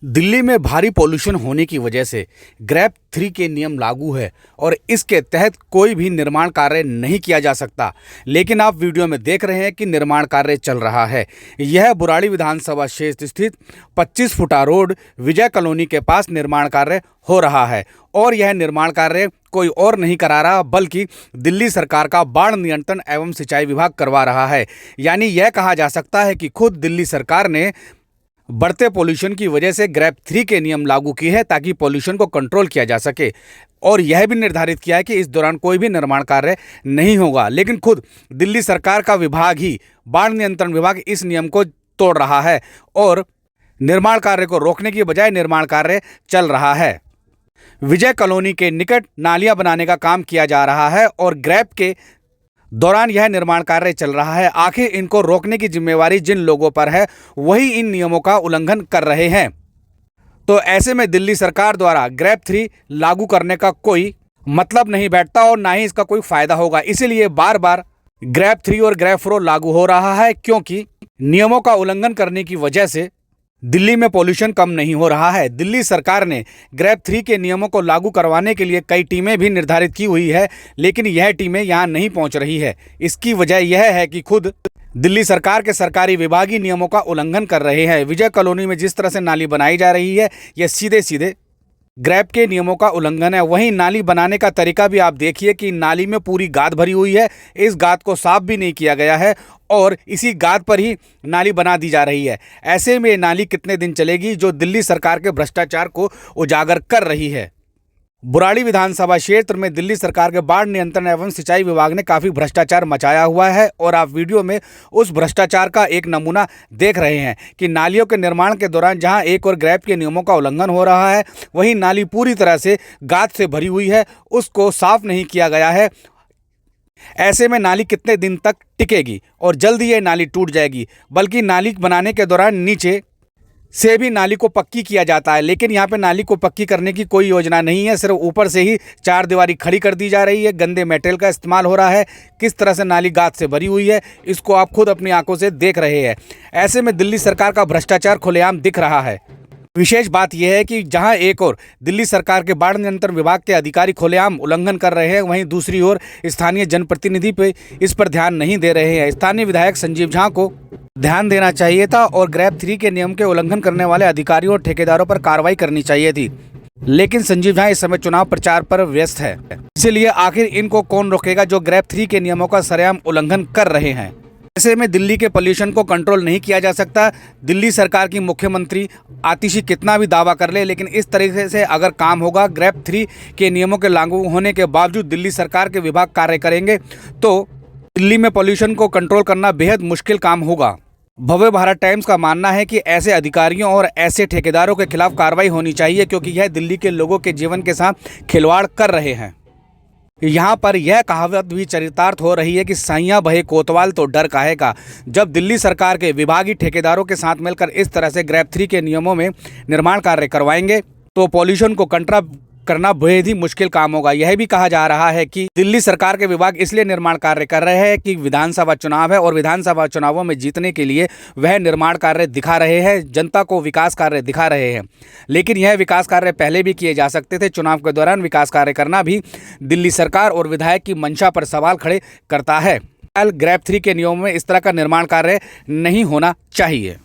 दिल्ली में भारी पॉल्यूशन होने की वजह से ग्रैप 3 के नियम लागू है और इसके तहत कोई भी निर्माण कार्य नहीं किया जा सकता। लेकिन आप वीडियो में देख रहे हैं कि निर्माण कार्य चल रहा है। यह बुराड़ी विधानसभा क्षेत्र स्थित 25 फुटा रोड विजय कॉलोनी के पास निर्माण कार्य हो रहा है और यह निर्माण कार्य कोई और नहीं करा रहा बल्कि दिल्ली सरकार का बाढ़ नियंत्रण एवं सिंचाई विभाग करवा रहा है। यानी यह कहा जा सकता है कि खुद दिल्ली सरकार ने बढ़ते पोल्यूशन की वजह से ग्रैप 3 के नियम लागू किए हैं ताकि पोल्यूशन को कंट्रोल किया जा सके और यह भी निर्धारित किया है कि इस दौरान कोई भी निर्माण कार्य नहीं होगा। लेकिन खुद दिल्ली सरकार का विभाग ही बाढ़ नियंत्रण विभाग इस नियम को तोड़ रहा है और निर्माण कार्य को रोकने की बजाय निर्माण कार्य चल रहा है। विजय कॉलोनी के निकट नालियां बनाने का काम किया जा रहा है और ग्रैप के दौरान यह निर्माण कार्य चल रहा है। आखिर इनको रोकने की जिम्मेवारी जिन लोगों पर है वही इन नियमों का उल्लंघन कर रहे हैं। तो ऐसे में दिल्ली सरकार द्वारा ग्रैप 3 लागू करने का कोई मतलब नहीं बैठता और ना ही इसका कोई फायदा होगा। इसीलिए बार बार ग्रैप 3 और ग्रैप 4 लागू हो रहा है, क्योंकि नियमों का उल्लंघन करने की वजह से दिल्ली में पोल्यूशन कम नहीं हो रहा है। दिल्ली सरकार ने ग्रैप 3 के नियमों को लागू करवाने के लिए कई टीमें भी निर्धारित की हुई है, लेकिन यह टीमें यहां नहीं पहुंच रही है। इसकी वजह यह है कि खुद दिल्ली सरकार के सरकारी विभाग ही नियमों का उल्लंघन कर रहे हैं। विजय कॉलोनी में जिस तरह से नाली बनाई जा रही है यह सीधे सीधे ग्रैप के नियमों का उल्लंघन है। वहीं नाली बनाने का तरीका भी आप देखिए कि नाली में पूरी गाद भरी हुई है, इस गाद को साफ भी नहीं किया गया है और इसी गाद पर ही नाली बना दी जा रही है। ऐसे में नाली कितने दिन चलेगी, जो दिल्ली सरकार के भ्रष्टाचार को उजागर कर रही है। बुराड़ी विधानसभा क्षेत्र में दिल्ली सरकार के बाढ़ नियंत्रण एवं सिंचाई विभाग ने काफ़ी भ्रष्टाचार मचाया हुआ है और आप वीडियो में उस भ्रष्टाचार का एक नमूना देख रहे हैं कि नालियों के निर्माण के दौरान जहां एक और ग्रैप के नियमों का उल्लंघन हो रहा है, वहीं नाली पूरी तरह से गाद से भरी हुई है, उसको साफ नहीं किया गया है। ऐसे में नाली कितने दिन तक टिकेगी और जल्दी ये नाली टूट जाएगी। बल्कि नाली बनाने के दौरान नीचे से भी नाली को पक्की किया जाता है, लेकिन यहाँ पे नाली को पक्की करने की कोई योजना नहीं है। सिर्फ ऊपर से ही चार दीवारी खड़ी कर दी जा रही है, गंदे मेटेरियल का इस्तेमाल हो रहा है। किस तरह से नाली गाद से भरी हुई है इसको आप खुद अपनी आंखों से देख रहे हैं। ऐसे में दिल्ली सरकार का भ्रष्टाचार खुलेआम दिख रहा है। विशेष बात यह है कि जहां एक ओर दिल्ली सरकार के बाढ़ नियंत्रण विभाग के अधिकारी खुलेआम उल्लंघन कर रहे हैं, वहीं दूसरी ओर स्थानीय जनप्रतिनिधि पे इस पर ध्यान नहीं दे रहे हैं। स्थानीय विधायक संजीव झा को ध्यान देना चाहिए था और ग्रैप 3 के नियम के उल्लंघन करने वाले अधिकारियों और ठेकेदारों पर कार्रवाई करनी चाहिए थी, लेकिन संजीव झा इस समय चुनाव प्रचार पर व्यस्त है। इसीलिए आखिर इनको कौन रोकेगा जो ग्रैप 3 के नियमों का सरेआम उल्लंघन कर रहे हैं। ऐसे में दिल्ली के पोल्यूशन को कंट्रोल नहीं किया जा सकता। दिल्ली सरकार की मुख्यमंत्री आतिशी कितना भी दावा कर ले, लेकिन इस तरीके से अगर काम होगा, ग्रैप 3 के नियमों के लागू होने के बावजूद दिल्ली सरकार के विभाग कार्य करेंगे, तो दिल्ली में पोल्यूशन को कंट्रोल करना बेहद मुश्किल काम होगा। भव्य भारत टाइम्स का मानना है कि ऐसे अधिकारियों और ऐसे ठेकेदारों के खिलाफ कार्रवाई होनी चाहिए, क्योंकि यह दिल्ली के लोगों के जीवन के साथ खिलवाड़ कर रहे हैं। यहाँ पर यह कहावत भी चरितार्थ हो रही है कि साइयाँ बहे कोतवाल तो डर काहे का। जब दिल्ली सरकार के विभागीय ठेकेदारों के साथ मिलकर इस तरह से ग्रैप 3 के नियमों में निर्माण कार्य करवाएंगे तो पॉल्यूशन को कंट्रोल करना बेहद ही मुश्किल काम होगा। यह भी कहा जा रहा है कि दिल्ली सरकार के विभाग इसलिए निर्माण कार्य कर रहे हैं कि विधानसभा चुनाव है और विधानसभा चुनावों में जीतने के लिए वह निर्माण कार्य दिखा रहे हैं, जनता को विकास कार्य दिखा रहे हैं। लेकिन यह विकास कार्य पहले भी किए जा सकते थे। चुनाव के दौरान विकास कार्य करना भी दिल्ली सरकार और विधायक की मंशा पर सवाल खड़े करता है। ग्रैप 3 के नियमों में इस तरह का निर्माण कार्य नहीं होना चाहिए।